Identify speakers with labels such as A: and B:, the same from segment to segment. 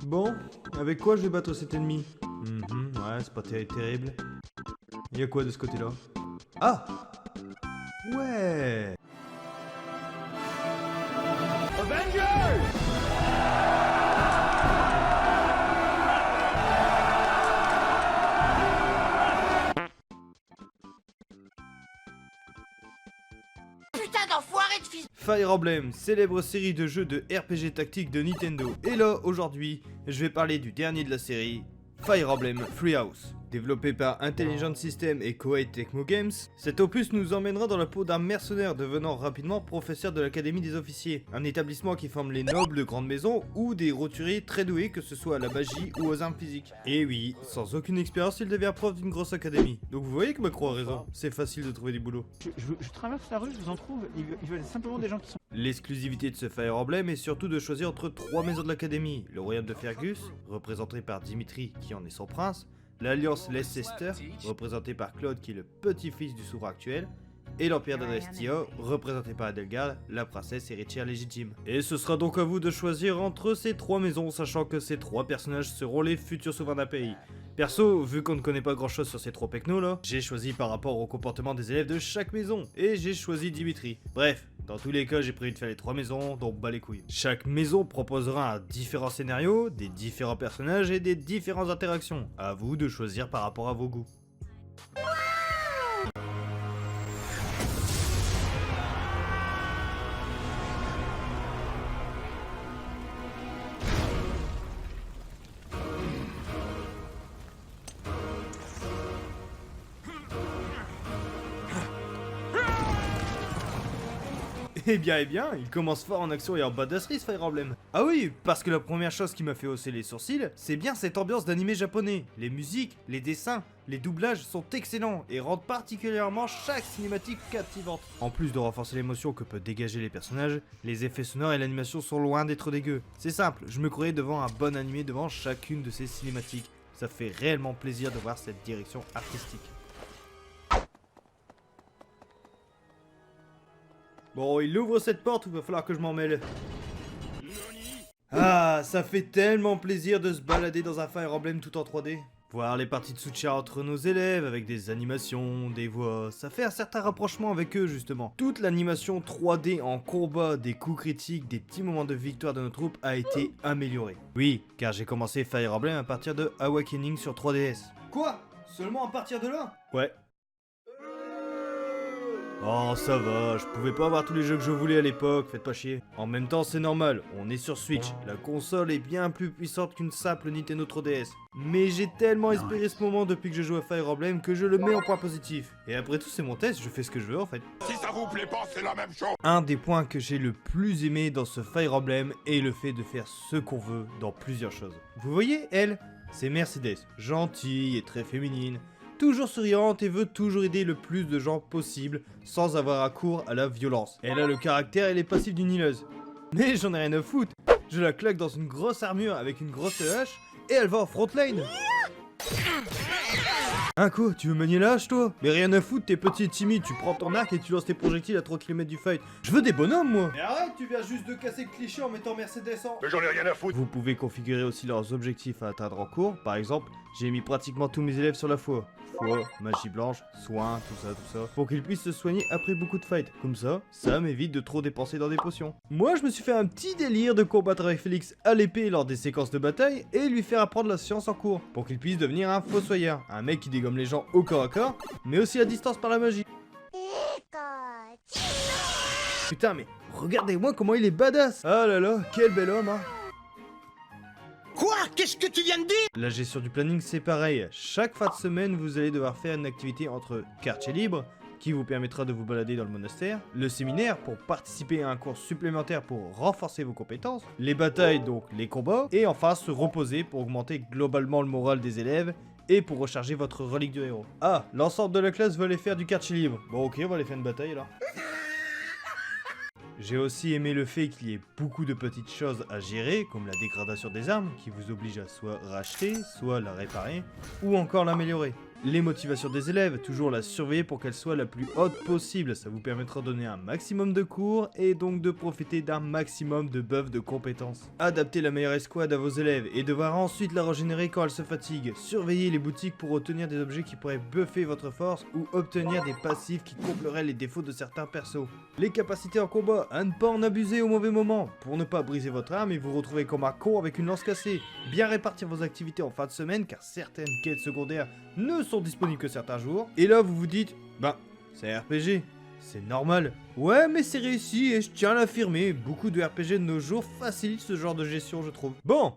A: Bon, avec quoi je vais battre cet ennemi? Ouais, c'est pas terrible. Il y a quoi de ce côté-là? Ah! Ouais!
B: Avengers!
C: Putain d'enfoiré de fils.
A: Fire Emblem, célèbre série de jeux de RPG tactique de Nintendo. Et là, aujourd'hui, je vais parler du dernier de la série, Fire Emblem Three Houses. Développé par Intelligent Systems et Koei Tecmo Games, cet opus nous emmènera dans la peau d'un mercenaire devenant rapidement professeur de l'Académie des officiers, un établissement qui forme les nobles de grandes maisons ou des roturiers très doués que ce soit à la magie ou aux armes physiques. Et oui, sans aucune expérience, il devient prof d'une grosse académie. Donc vous voyez que Macron a raison, c'est facile de trouver du boulot.
B: Je traverse la rue, je vous en trouve, ils veulent simplement des gens qui sont...
A: L'exclusivité de ce Fire Emblem est surtout de choisir entre trois maisons de l'Académie, le royaume de Fergus, représenté par Dimitri qui en est son prince, l'Alliance Leicester, représentée par Claude qui est le petit-fils du souverain actuel, et l'Empire d'Adrestia, représenté par Adelgard, la princesse héritière légitime. Et ce sera donc à vous de choisir entre ces trois maisons, sachant que ces trois personnages seront les futurs souverains d'un pays. Perso, vu qu'on ne connaît pas grand chose sur ces trois pecnos là, j'ai choisi par rapport au comportement des élèves de chaque maison, et j'ai choisi Dimitri. Bref, dans tous les cas j'ai prévu de faire les trois maisons, donc bas les couilles. Chaque maison proposera un différent scénario, des différents personnages et des différentes interactions. À vous de choisir par rapport à vos goûts. Eh bien, il commence fort en action et en badasserie ce Fire Emblem. Ah oui, parce que la première chose qui m'a fait hausser les sourcils, c'est bien cette ambiance d'animé japonais. Les musiques, les dessins, les doublages sont excellents et rendent particulièrement chaque cinématique captivante. En plus de renforcer l'émotion que peut dégager les personnages, les effets sonores et l'animation sont loin d'être dégueux. C'est simple, je me croyais devant un bon animé devant chacune de ces cinématiques. Ça fait réellement plaisir de voir cette direction artistique. Bon, il ouvre cette porte ou il va falloir que je m'en mêle? Ah, ça fait tellement plaisir de se balader dans un Fire Emblem tout en 3D. Voir les parties de soutien entre nos élèves avec des animations, des voix, ça fait un certain rapprochement avec eux justement. Toute l'animation 3D en combat, des coups critiques, des petits moments de victoire de nos troupes a été améliorée. Oui, car j'ai commencé Fire Emblem à partir de Awakening sur 3DS. Quoi? Seulement à partir de là? Ouais. Oh ça va, je pouvais pas avoir tous les jeux que je voulais à l'époque, faites pas chier. En même temps c'est normal, on est sur Switch, la console est bien plus puissante qu'une simple Nintendo 3DS. Mais j'ai tellement espéré ce moment depuis que je joue à Fire Emblem que je le mets en point positif. Et après tout c'est mon test, je fais ce que je veux en fait.
D: Si ça vous plaît pas, c'est la même chose.
A: Un des points que j'ai le plus aimé dans ce Fire Emblem est le fait de faire ce qu'on veut dans plusieurs choses. Vous voyez, elle, c'est Mercedes, gentille et très féminine. Toujours souriante et veut toujours aider le plus de gens possible sans avoir recours à la violence. Elle a le caractère et les passifs d'une hileuse. Mais j'en ai rien à foutre. Je la claque dans une grosse armure avec une grosse hache et elle va en front lane. Hein quoi, tu veux manier la hache toi? Mais rien à foutre, t'es petit et timide, tu prends ton arc et tu lances tes projectiles à 3 km du fight. Je veux des bonhommes moi. Mais arrête, tu viens juste de casser le cliché en mettant Mercedes en...
D: Mais j'en ai rien à foutre.
A: Vous pouvez configurer aussi leurs objectifs à atteindre en cours. Par exemple, j'ai mis pratiquement tous mes élèves sur la foi. Foi, magie blanche, soins, tout ça. Pour qu'ils puissent se soigner après beaucoup de fights. Comme ça m'évite de trop dépenser dans des potions. Moi, je me suis fait un petit délire de combattre avec Félix à l'épée lors des séquences de bataille et lui faire apprendre la science en cours. Pour qu'il puisse devenir un fossoyeur. Un mec qui dégomme les gens au corps à corps, mais aussi à distance par la magie. Putain, mais regardez-moi comment il est badass. Ah là là, quel bel homme, hein.
E: Quoi? Qu'est-ce que tu viens de dire?
A: La gestion du planning c'est pareil, chaque fin de semaine vous allez devoir faire une activité entre quartier libre, qui vous permettra de vous balader dans le monastère, le séminaire pour participer à un cours supplémentaire pour renforcer vos compétences, les batailles donc les combats, et enfin se reposer pour augmenter globalement le moral des élèves, et pour recharger votre relique du héros. Ah, l'ensemble de la classe veut aller faire du quartier libre. Bon ok, on va aller faire une bataille alors. J'ai aussi aimé le fait qu'il y ait beaucoup de petites choses à gérer, comme la dégradation des armes, qui vous oblige à soit racheter, soit la réparer, ou encore l'améliorer. les motivations des élèves, toujours la surveiller pour qu'elle soit la plus haute possible, ça vous permettra de donner un maximum de cours et donc de profiter d'un maximum de buffs de compétences. Adaptez la meilleure escouade à vos élèves et devoir ensuite la régénérer quand elle se fatigue. Surveillez les boutiques pour obtenir des objets qui pourraient buffer votre force ou obtenir des passifs qui combleraient les défauts de certains persos. Les capacités en combat, à ne pas en abuser au mauvais moment, pour ne pas briser votre arme et vous retrouver comme un con avec une lance cassée. Bien répartir vos activités en fin de semaine car certaines quêtes secondaires ne sont disponibles que certains jours. Et là vous vous dites, ben, c'est un RPG, c'est normal. Ouais mais c'est réussi et je tiens à l'affirmer, beaucoup de RPG de nos jours facilitent ce genre de gestion je trouve. Bon,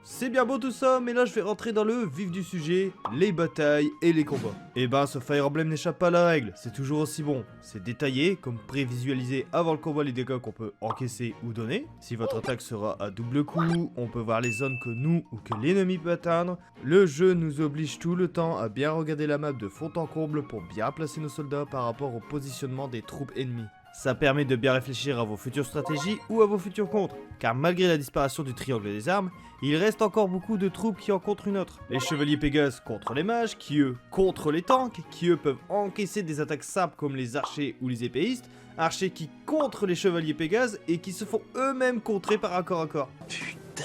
A: c'est bien beau tout ça, mais là je vais rentrer dans le vif du sujet, les batailles et les combats. Et ben ce Fire Emblem n'échappe pas à la règle, c'est toujours aussi bon. C'est détaillé, comme prévisualiser avant le combat les dégâts qu'on peut encaisser ou donner. Si votre attaque sera à double coup, on peut voir les zones que nous ou que l'ennemi peut atteindre. Le jeu nous oblige tout le temps à bien regarder la map de fond en comble pour bien placer nos soldats par rapport au positionnement des troupes ennemies. Ça permet de bien réfléchir à vos futures stratégies ou à vos futurs contres, car malgré la disparition du triangle des armes, il reste encore beaucoup de troupes qui en contre une autre. Les chevaliers Pégases contre les mages, qui eux contre les tanks, qui eux peuvent encaisser des attaques simples comme les archers ou les épéistes, archers qui contre les chevaliers Pégases et qui se font eux-mêmes contrer par un corps à corps.
E: Putain,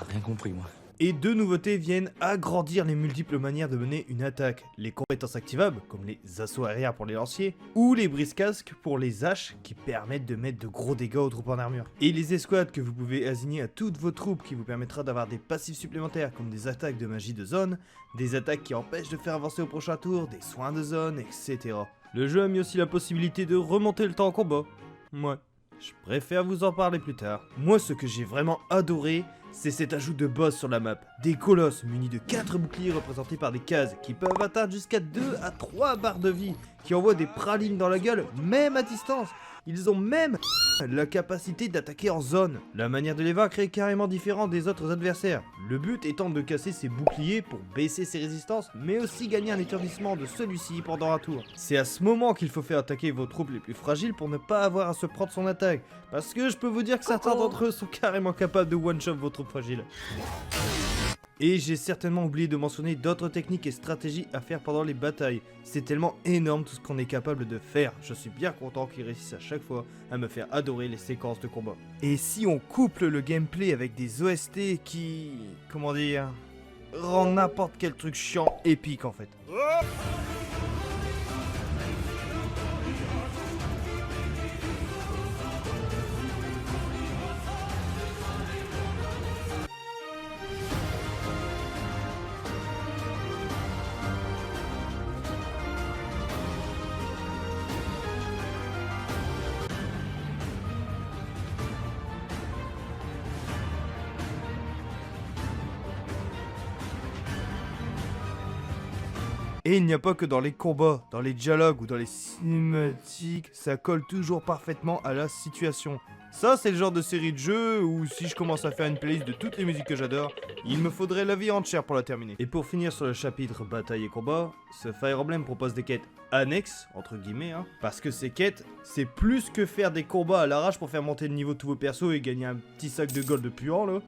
E: rien compris moi.
A: Et deux nouveautés viennent agrandir les multiples manières de mener une attaque. Les compétences activables, comme les assauts aériens pour les lanciers, ou les brise-casques pour les haches qui permettent de mettre de gros dégâts aux troupes en armure. Et les escouades que vous pouvez assigner à toutes vos troupes qui vous permettra d'avoir des passifs supplémentaires comme des attaques de magie de zone, des attaques qui empêchent de faire avancer au prochain tour, des soins de zone, etc. Le jeu a mis aussi la possibilité de remonter le temps en combat. Ouais. Je préfère vous en parler plus tard. Moi, ce que j'ai vraiment adoré, c'est cet ajout de boss sur la map. Des colosses munis de 4 boucliers représentés par des cases qui peuvent atteindre jusqu'à 2 à 3 barres de vie, qui envoient des pralines dans la gueule, même à distance. Ils ont même la capacité d'attaquer en zone. La manière de les vaincre est carrément différente des autres adversaires. Le but étant de casser ses boucliers pour baisser ses résistances, mais aussi gagner un étourdissement de celui-ci pendant un tour. C'est à ce moment qu'il faut faire attaquer vos troupes les plus fragiles pour ne pas avoir à se prendre son attaque. Parce que je peux vous dire que certains d'entre eux sont carrément capables de one-shot vos troupes fragiles. Et j'ai certainement oublié de mentionner d'autres techniques et stratégies à faire pendant les batailles. C'est tellement énorme tout ce qu'on est capable de faire. Je suis bien content qu'ils réussissent à chaque fois à me faire adorer les séquences de combat. Et si on couple le gameplay avec des OST qui... comment dire... rend n'importe quel truc chiant épique en fait. Et il n'y a pas que dans les combats, dans les dialogues ou dans les cinématiques, ça colle toujours parfaitement à la situation. Ça, c'est le genre de série de jeux où si je commence à faire une playlist de toutes les musiques que j'adore, il me faudrait la vie entière pour la terminer. Et pour finir sur le chapitre bataille et combat, ce Fire Emblem propose des quêtes annexes, entre guillemets, parce que ces quêtes, c'est plus que faire des combats à l'arrache pour faire monter le niveau de tous vos persos et gagner un petit sac de gold puant là.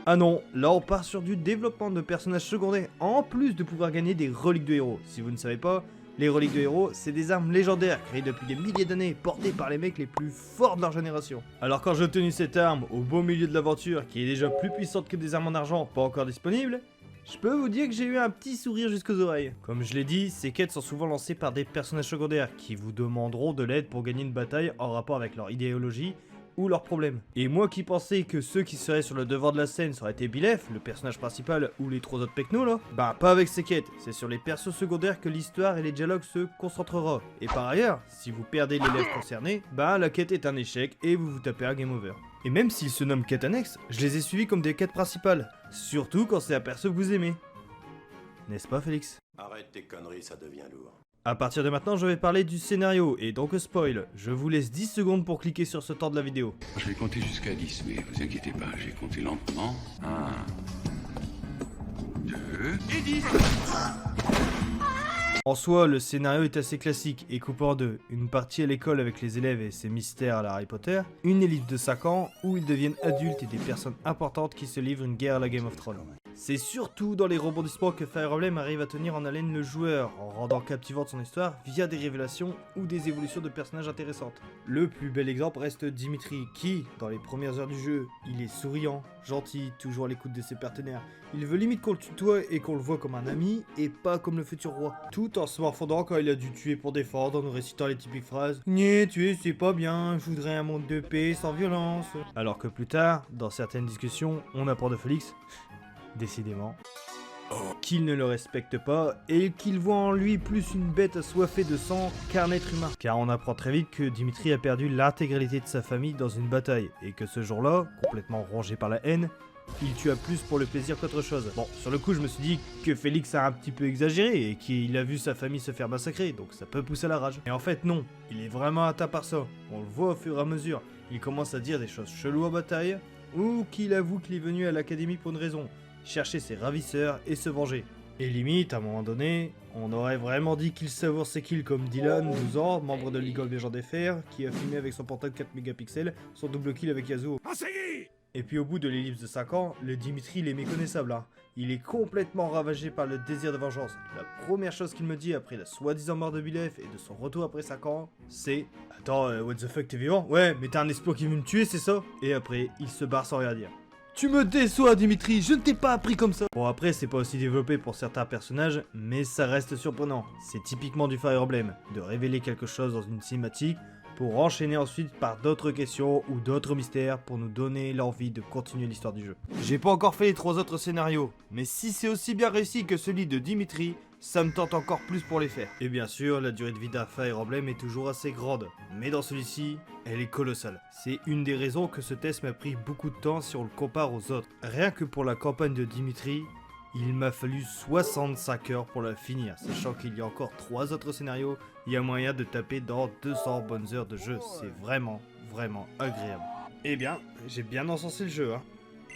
A: Ah non, là on part sur du développement de personnages secondaires, en plus de pouvoir gagner des reliques de héros. Si vous ne savez pas, les reliques de héros, c'est des armes légendaires créées depuis des milliers d'années, portées par les mecs les plus forts de leur génération. Alors quand j'ai obtenu cette arme au beau milieu de l'aventure, qui est déjà plus puissante que des armes en argent pas encore disponibles, je peux vous dire que j'ai eu un petit sourire jusqu'aux oreilles. Comme je l'ai dit, ces quêtes sont souvent lancées par des personnages secondaires, qui vous demanderont de l'aide pour gagner une bataille en rapport avec leur idéologie, ou leurs problèmes. Et moi qui pensais que ceux qui seraient sur le devant de la scène ça aurait été Bilef, le personnage principal, ou les 3 autres pecnos là, bah pas avec ces quêtes, c'est sur les persos secondaires que l'histoire et les dialogues se concentrera. Et par ailleurs, si vous perdez l'élève concerné, bah la quête est un échec et vous vous tapez un game over. Et même s'ils se nomment quêtes annexes, je les ai suivis comme des quêtes principales, surtout quand c'est un perso que vous aimez. N'est-ce pas Félix?
D: Arrête tes conneries, ça devient lourd.
A: A partir de maintenant, je vais parler du scénario, et donc spoil. Je vous laisse 10 secondes pour cliquer sur ce temps de la vidéo.
F: Je vais compter jusqu'à 10, mais vous inquiétez pas, j'ai compté lentement. 1, 2 et 10.
A: En soi, le scénario est assez classique et coupe en deux. Une partie à l'école avec les élèves et ses mystères à la Harry Potter, une élite de 5 ans où ils deviennent adultes et des personnes importantes qui se livrent une guerre à la Game of Thrones. C'est surtout dans les rebondissements que Fire Emblem arrive à tenir en haleine le joueur, en rendant captivante son histoire via des révélations ou des évolutions de personnages intéressantes. Le plus bel exemple reste Dimitri, qui, dans les premières heures du jeu, il est souriant, gentil, toujours à l'écoute de ses partenaires. Il veut limite qu'on le tutoie et qu'on le voit comme un ami, et pas comme le futur roi. Tout en se morfondant quand il a dû tuer pour défendre, en nous récitant les typiques phrases « Niais, tuer c'est pas bien, je voudrais un monde de paix sans violence ». Alors que plus tard, dans certaines discussions, on apprend de Félix, décidément, qu'il ne le respecte pas et qu'il voit en lui plus une bête assoiffée de sang qu'un être humain. Car on apprend très vite que Dimitri a perdu l'intégralité de sa famille dans une bataille et que ce jour-là, complètement rongé par la haine, il tua plus pour le plaisir qu'autre chose. Bon, sur le coup je me suis dit que Félix a un petit peu exagéré et qu'il a vu sa famille se faire massacrer, donc ça peut pousser à la rage. Et en fait non, il est vraiment atteint par ça. On le voit au fur et à mesure. Il commence à dire des choses cheloues en bataille, ou qu'il avoue qu'il est venu à l'académie pour une raison, chercher ses ravisseurs et se venger. Et limite, à un moment donné, on aurait vraiment dit qu'il savoure ses kills comme Dylan, 12 ans, membre de League of Legends FR, qui a filmé avec son portable 4 mégapixels son double kill avec Yasuo. Et puis au bout de l'ellipse de 5 ans, le Dimitri il est méconnaissable. Hein. Il est complètement ravagé par le désir de vengeance. La première chose qu'il me dit après la soi-disant mort de Bilef et de son retour après 5 ans, c'est « Attends, what the fuck, t'es vivant? Ouais, mais t'es un espoir qui veut me tuer, c'est ça ?» Et après, il se barre sans rien dire. Tu me déçois, Dimitri, je ne t'ai pas appris comme ça. Bon, après, c'est pas aussi développé pour certains personnages, mais ça reste surprenant. C'est typiquement du Fire Emblem, de révéler quelque chose dans une cinématique, pour enchaîner ensuite par d'autres questions ou d'autres mystères pour nous donner l'envie de continuer l'histoire du jeu. J'ai pas encore fait les 3 autres scénarios, mais si c'est aussi bien réussi que celui de Dimitri, ça me tente encore plus pour les faire. Et bien sûr, la durée de vie d'un Fire Emblem est toujours assez grande, mais dans celui-ci, elle est colossale. C'est une des raisons que ce test m'a pris beaucoup de temps si on le compare aux autres. Rien que pour la campagne de Dimitri, il m'a fallu 65 heures pour la finir, sachant qu'il y a encore 3 autres scénarios, il y a moyen de taper dans 200 bonnes heures de jeu, c'est vraiment, vraiment agréable. Eh bien, j'ai bien encensé le jeu, hein.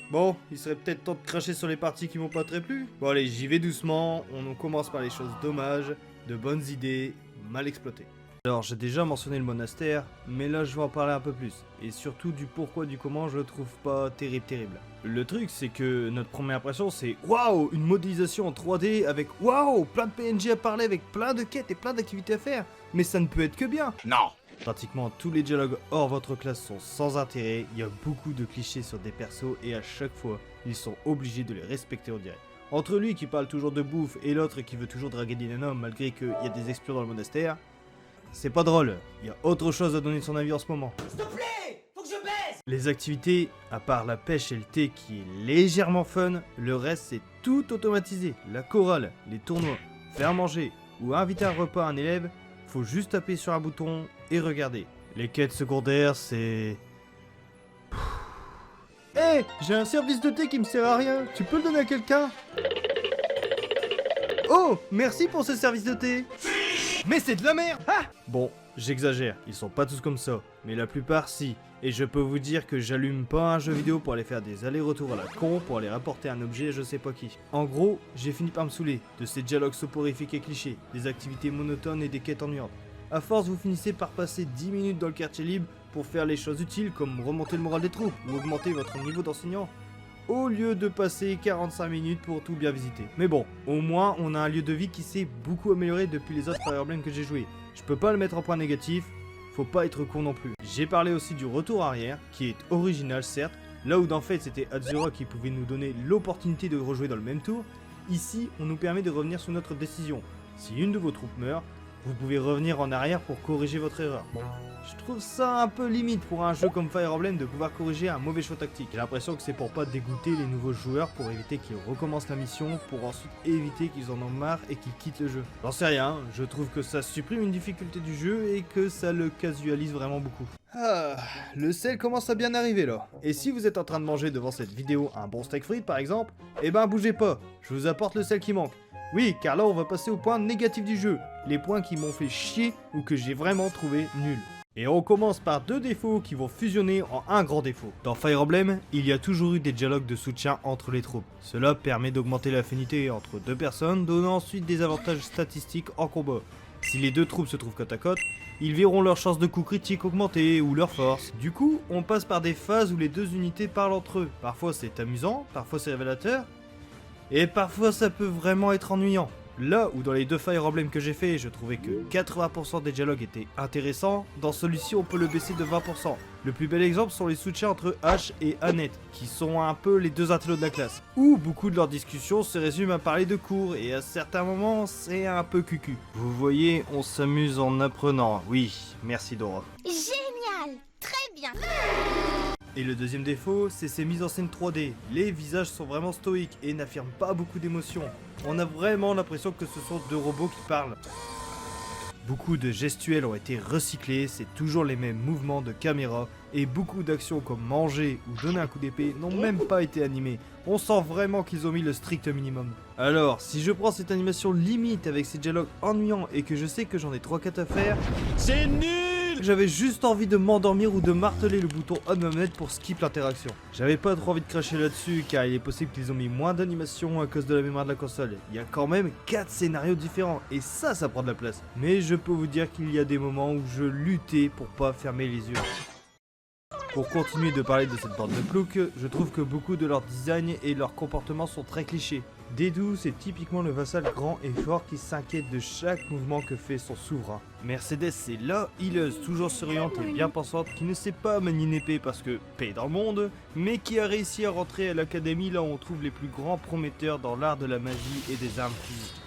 A: Bon, il serait peut-être temps de cracher sur les parties qui m'ont pas très plu. Bon allez, j'y vais doucement, on commence par les choses dommages, de bonnes idées, mal exploitées. Alors j'ai déjà mentionné le monastère, mais là je vais en parler un peu plus, et surtout du pourquoi du comment je le trouve pas terrible. Le truc c'est que notre première impression c'est waouh, une modélisation en 3D avec waouh, plein de PNJ à parler avec plein de quêtes et plein d'activités à faire, mais ça ne peut être que bien.
F: Non.
A: Pratiquement tous les dialogues hors votre classe sont sans intérêt, il y a beaucoup de clichés sur des persos et à chaque fois, ils sont obligés de les respecter en direct. Entre lui qui parle toujours de bouffe et l'autre qui veut toujours draguer des nanas malgré qu'il y a des espions dans le monastère, c'est pas drôle, il y a autre chose à donner de son avis en ce moment.
C: S'il te plaît, faut que je baisse.
A: Les activités, à part la pêche et le thé qui est légèrement fun, le reste c'est tout automatisé. La chorale, les tournois, faire manger ou inviter un repas à un élève, faut juste taper sur un bouton et regarder. Les quêtes secondaires, c'est... Hé, j'ai un service de thé qui me sert à rien, tu peux le donner à quelqu'un? Oh, merci pour ce service de thé. Mais c'est de la merde. Ah! Bon, j'exagère, ils sont pas tous comme ça, mais la plupart si. Et je peux vous dire que j'allume pas un jeu vidéo pour aller faire des allers-retours à la con pour aller rapporter un objet à je sais pas qui. En gros, j'ai fini par me saouler de ces dialogues soporifiques et clichés, des activités monotones et des quêtes ennuyantes. A force, vous finissez par passer 10 minutes dans le quartier libre pour faire les choses utiles comme remonter le moral des troupes ou augmenter votre niveau d'enseignant, au lieu de passer 45 minutes pour tout bien visiter. Mais bon, au moins on a un lieu de vie qui s'est beaucoup amélioré depuis les autres Fire Emblem que j'ai joué. Je peux pas le mettre en point négatif, faut pas être con non plus. J'ai parlé aussi du retour arrière, qui est original certes, là où dans Fate c'était Azura qui pouvait nous donner l'opportunité de rejouer dans le même tour, ici on nous permet de revenir sur notre décision. Si une de vos troupes meurt, vous pouvez revenir en arrière pour corriger votre erreur. Bon, je trouve ça un peu limite pour un jeu comme Fire Emblem de pouvoir corriger un mauvais choix tactique. J'ai l'impression que c'est pour pas dégoûter les nouveaux joueurs, pour éviter qu'ils recommencent la mission, pour ensuite éviter qu'ils en ont marre et qu'ils quittent le jeu. J'en sais rien, je trouve que ça supprime une difficulté du jeu et que ça le casualise vraiment beaucoup. Ah, le sel commence à bien arriver là. Et si vous êtes en train de manger devant cette vidéo un bon steak frites par exemple, eh ben bougez pas, je vous apporte le sel qui manque. Oui, car là on va passer au point négatif du jeu, les points qui m'ont fait chier ou que j'ai vraiment trouvé nuls. Et on commence par 2 défauts qui vont fusionner en un grand défaut. Dans Fire Emblem, il y a toujours eu des dialogues de soutien entre les troupes. Cela permet d'augmenter l'affinité entre 2 personnes, donnant ensuite des avantages statistiques en combat. Si les 2 troupes se trouvent côte à côte, ils verront leur chance de coup critique augmenter ou leur force. Du coup, on passe par des phases où les 2 unités parlent entre eux. Parfois c'est amusant, parfois c'est révélateur, Et parfois ça peut vraiment être ennuyant. Là où dans les deux Fire Emblem que j'ai fait, je trouvais que 80% des dialogues étaient intéressants, dans celui-ci on peut le baisser de 20%. Le plus bel exemple sont les soutiens entre Ash et Annette, qui sont un peu les deux intellos de la classe, où beaucoup de leurs discussions se résument à parler de cours, et à certains moments c'est un peu cucu. Vous voyez, on s'amuse en apprenant, oui, merci Dora.
G: Génial! Très bien!
A: Et le deuxième défaut, c'est ses mises en scène 3D. Les visages sont vraiment stoïques et n'affirment pas beaucoup d'émotions. On a vraiment l'impression que ce sont deux robots qui parlent. Beaucoup de gestuels ont été recyclés, c'est toujours les mêmes mouvements de caméra, et beaucoup d'actions comme manger ou donner un coup d'épée n'ont même pas été animées. On sent vraiment qu'ils ont mis le strict minimum. Alors, si je prends cette animation limite avec ces dialogues ennuyants et que je sais que j'en ai 3-4 à faire, c'est nul! J'avais juste envie de m'endormir ou de marteler le bouton on ma manette pour skip l'interaction. J'avais pas trop envie de cracher là-dessus car il est possible qu'ils ont mis moins d'animation à cause de la mémoire de la console. Il y a quand même 4 scénarios différents et ça prend de la place. Mais je peux vous dire qu'il y a des moments où je luttais pour pas fermer les yeux. Pour continuer de parler de cette bande de ploucs, je trouve que beaucoup de leur design et leur comportement sont très clichés. Deidou, c'est typiquement le vassal grand et fort qui s'inquiète de chaque mouvement que fait son souverain. Mercedes, c'est la healeuse, toujours souriante et bien pensante, qui ne sait pas manier une épée parce que paix dans le monde, mais qui a réussi à rentrer à l'académie là où on trouve les plus grands prometteurs dans l'art de la magie et des armes physiques.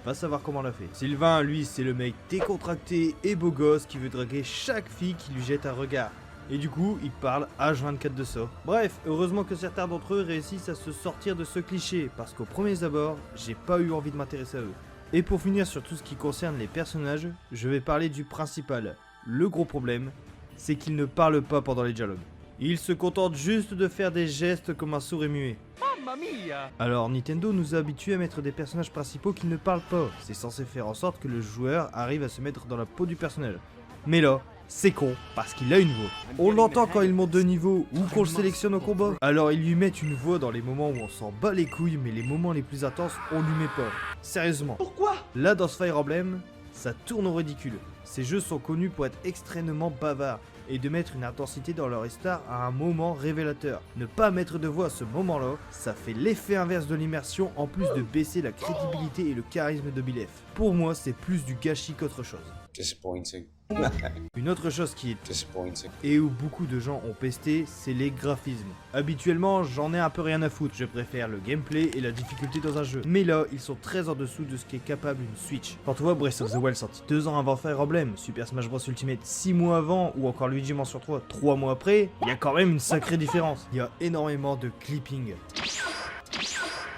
A: Va savoir comment on l'a fait. Sylvain, lui, c'est le mec décontracté et beau gosse qui veut draguer chaque fille qui lui jette un regard. Et du coup, il parle H24 de ça. Bref, heureusement que certains d'entre eux réussissent à se sortir de ce cliché, parce qu'au premier abord, j'ai pas eu envie de m'intéresser à eux. Et pour finir sur tout ce qui concerne les personnages, je vais parler du principal. Le gros problème, c'est qu'il ne parle pas pendant les dialogues. Il se contente juste de faire des gestes comme un sourd et muet. Alors Nintendo nous a habitués à mettre des personnages principaux qui ne parlent pas. C'est censé faire en sorte que le joueur arrive à se mettre dans la peau du personnage. Mais là, c'est con, parce qu'il a une voix. On l'entend quand il monte de niveau ou qu'on le sélectionne au combat. Alors ils lui mettent une voix dans les moments où on s'en bat les couilles, mais les moments les plus intenses, on lui met pas. Sérieusement.
C: Pourquoi?
A: Là dans ce Fire Emblem, ça tourne au ridicule. Ces jeux sont connus pour être extrêmement bavards et de mettre une intensité dans leur histoire à un moment révélateur. Ne pas mettre de voix à ce moment-là, ça fait l'effet inverse de l'immersion en plus de baisser la crédibilité et le charisme de Bilef. Pour moi, c'est plus du gâchis qu'autre chose.
E: Disappointing.
A: Une autre chose qui est
E: Disappointing.
A: et où beaucoup de gens ont pesté, c'est les graphismes. Habituellement, j'en ai un peu rien à foutre, je préfère le gameplay et la difficulté dans un jeu. Mais là, ils sont très en dessous de ce qui est capable une Switch. Quand on voit Breath of the Wild sorti 2 ans avant Fire Emblem, Super Smash Bros Ultimate 6 mois avant, ou encore Luigi Mansion 3 3 mois après, il y a quand même une sacrée différence. Il y a énormément de clipping.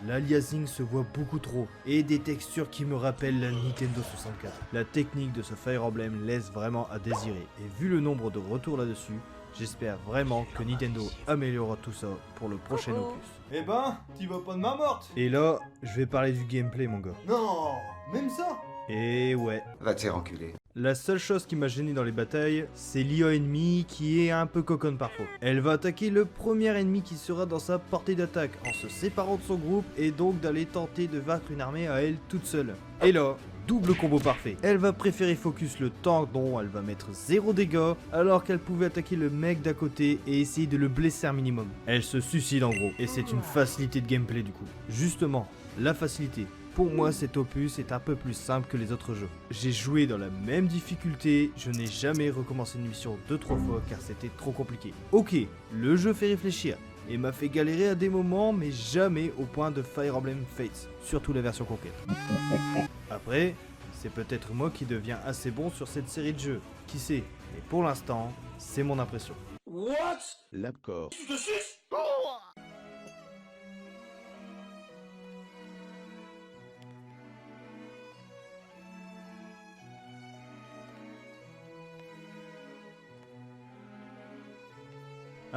A: L'aliasing se voit beaucoup trop, et des textures qui me rappellent la Nintendo 64. La technique de ce Fire Emblem laisse vraiment à désirer, et vu le nombre de retours là-dessus, j'espère vraiment que Nintendo améliorera tout ça pour le prochain opus.
B: Eh ben, t'y vas pas de main morte.
A: Et là, je vais parler du gameplay mon gars.
B: Non, même ça.
A: Et ouais.
E: Va te faire enculer.
A: La seule chose qui m'a gêné dans les batailles, c'est l'IA ennemie qui est un peu coconne parfois. Elle va attaquer le premier ennemi qui sera dans sa portée d'attaque en se séparant de son groupe et donc d'aller tenter de vaincre une armée à elle toute seule. Et là, double combo parfait. Elle va préférer focus le tank dont elle va mettre 0 dégâts alors qu'elle pouvait attaquer le mec d'à côté et essayer de le blesser un minimum. Elle se suicide en gros et c'est une facilité de gameplay du coup. Justement, la facilité. Pour moi, cet opus est un peu plus simple que les autres jeux. J'ai joué dans la même difficulté, je n'ai jamais recommencé une mission 2-3 fois car c'était trop compliqué. Ok, le jeu fait réfléchir et m'a fait galérer à des moments mais jamais au point de Fire Emblem Fates, surtout la version complète. Après, c'est peut-être moi qui deviens assez bon sur cette série de jeux, qui sait, mais pour l'instant, c'est mon impression.
F: L'accord.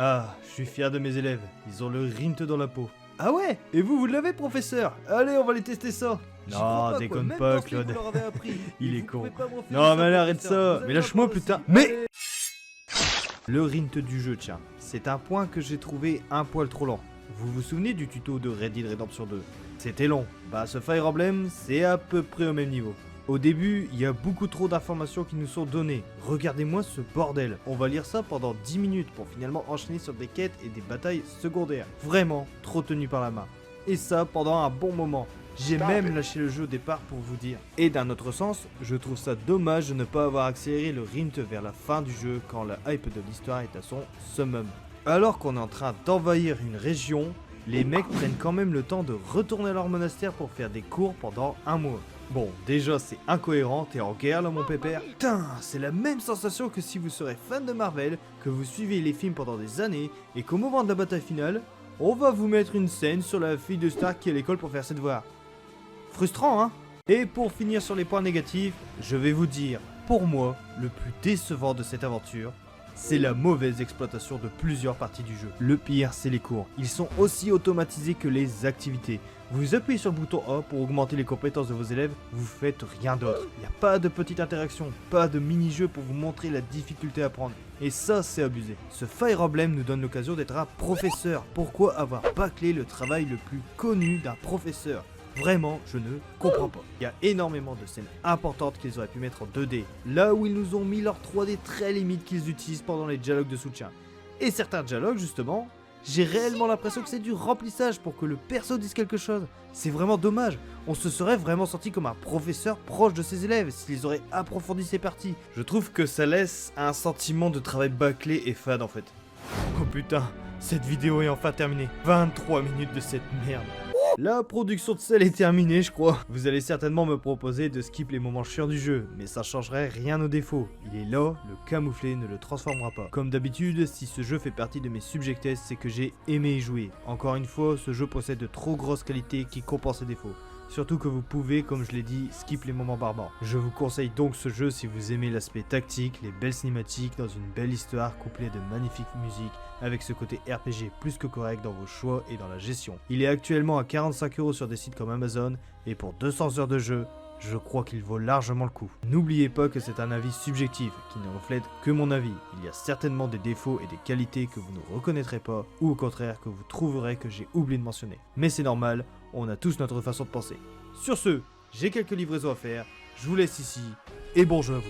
A: Ah, je suis fier de mes élèves, ils ont le rinte dans la peau. Ah ouais? Et vous l'avez professeur? Allez, on va aller tester ça. Non, déconne pas, Claude. Il est con. Non, mais allez, arrête ça. Mais lâche-moi putain. Mais le rint du jeu, tiens. C'est un point que j'ai trouvé un poil trop lent. Vous vous souvenez du tuto de Red Dead Redemption 2? C'était long. Bah, ce Fire Emblem, c'est à peu près au même niveau. Au début, il y a beaucoup trop d'informations qui nous sont données. Regardez-moi ce bordel. On va lire ça pendant 10 minutes pour finalement enchaîner sur des quêtes et des batailles secondaires. Vraiment, trop tenu par la main. Et ça pendant un bon moment. J'ai même lâché le jeu au départ pour vous dire. Et d'un autre sens, je trouve ça dommage de ne pas avoir accéléré le rythme vers la fin du jeu quand la hype de l'histoire est à son summum. Alors qu'on est en train d'envahir une région, les mecs prennent quand même le temps de retourner à leur monastère pour faire des cours pendant un mois. Bon, déjà c'est incohérent, t'es en guerre là mon pépère. Putain, c'est la même sensation que si vous serez fan de Marvel, que vous suivez les films pendant des années, et qu'au moment de la bataille finale, on va vous mettre une scène sur la fille de Stark qui est à l'école pour faire ses devoirs. Frustrant, hein? Et pour finir sur les points négatifs, je vais vous dire, pour moi, le plus décevant de cette aventure, c'est la mauvaise exploitation de plusieurs parties du jeu. Le pire, c'est les cours. Ils sont aussi automatisés que les activités. Vous appuyez sur le bouton A pour augmenter les compétences de vos élèves, vous faites rien d'autre. Il n'y a pas de petite interaction, pas de mini-jeu pour vous montrer la difficulté à prendre. Et ça, c'est abusé. Ce Fire Emblem nous donne l'occasion d'être un professeur. Pourquoi avoir bâclé le travail le plus connu d'un professeur ? Vraiment, je ne comprends pas. Il y a énormément de scènes importantes qu'ils auraient pu mettre en 2D, là où ils nous ont mis leur 3D très limite qu'ils utilisent pendant les dialogues de soutien. Et certains dialogues, justement, j'ai réellement l'impression que c'est du remplissage pour que le perso dise quelque chose. C'est vraiment dommage. On se serait vraiment senti comme un professeur proche de ses élèves s'ils auraient approfondi ces parties. Je trouve que ça laisse un sentiment de travail bâclé et fade en fait. Oh putain, cette vidéo est enfin terminée. 23 minutes de cette merde. La production de sel est terminée, je crois. Vous allez certainement me proposer de skip les moments chiants du jeu, mais ça changerait rien aux défauts. Il est là, le camoufler ne le transformera pas. Comme d'habitude, si ce jeu fait partie de mes subjectesses, c'est que j'ai aimé y jouer. Encore une fois, ce jeu possède de trop grosses qualités qui compensent ses défauts. Surtout que vous pouvez, comme je l'ai dit, skip les moments barbares. Je vous conseille donc ce jeu si vous aimez l'aspect tactique, les belles cinématiques dans une belle histoire couplée de magnifiques musiques, avec ce côté RPG plus que correct dans vos choix et dans la gestion. Il est actuellement à 45€ sur des sites comme Amazon, et pour 200 heures de jeu, je crois qu'il vaut largement le coup. N'oubliez pas que c'est un avis subjectif, qui ne reflète que mon avis. Il y a certainement des défauts et des qualités que vous ne reconnaîtrez pas, ou au contraire que vous trouverez que j'ai oublié de mentionner. Mais c'est normal, on a tous notre façon de penser. Sur ce, j'ai quelques livraisons à faire, je vous laisse ici, et bon jeu à vous.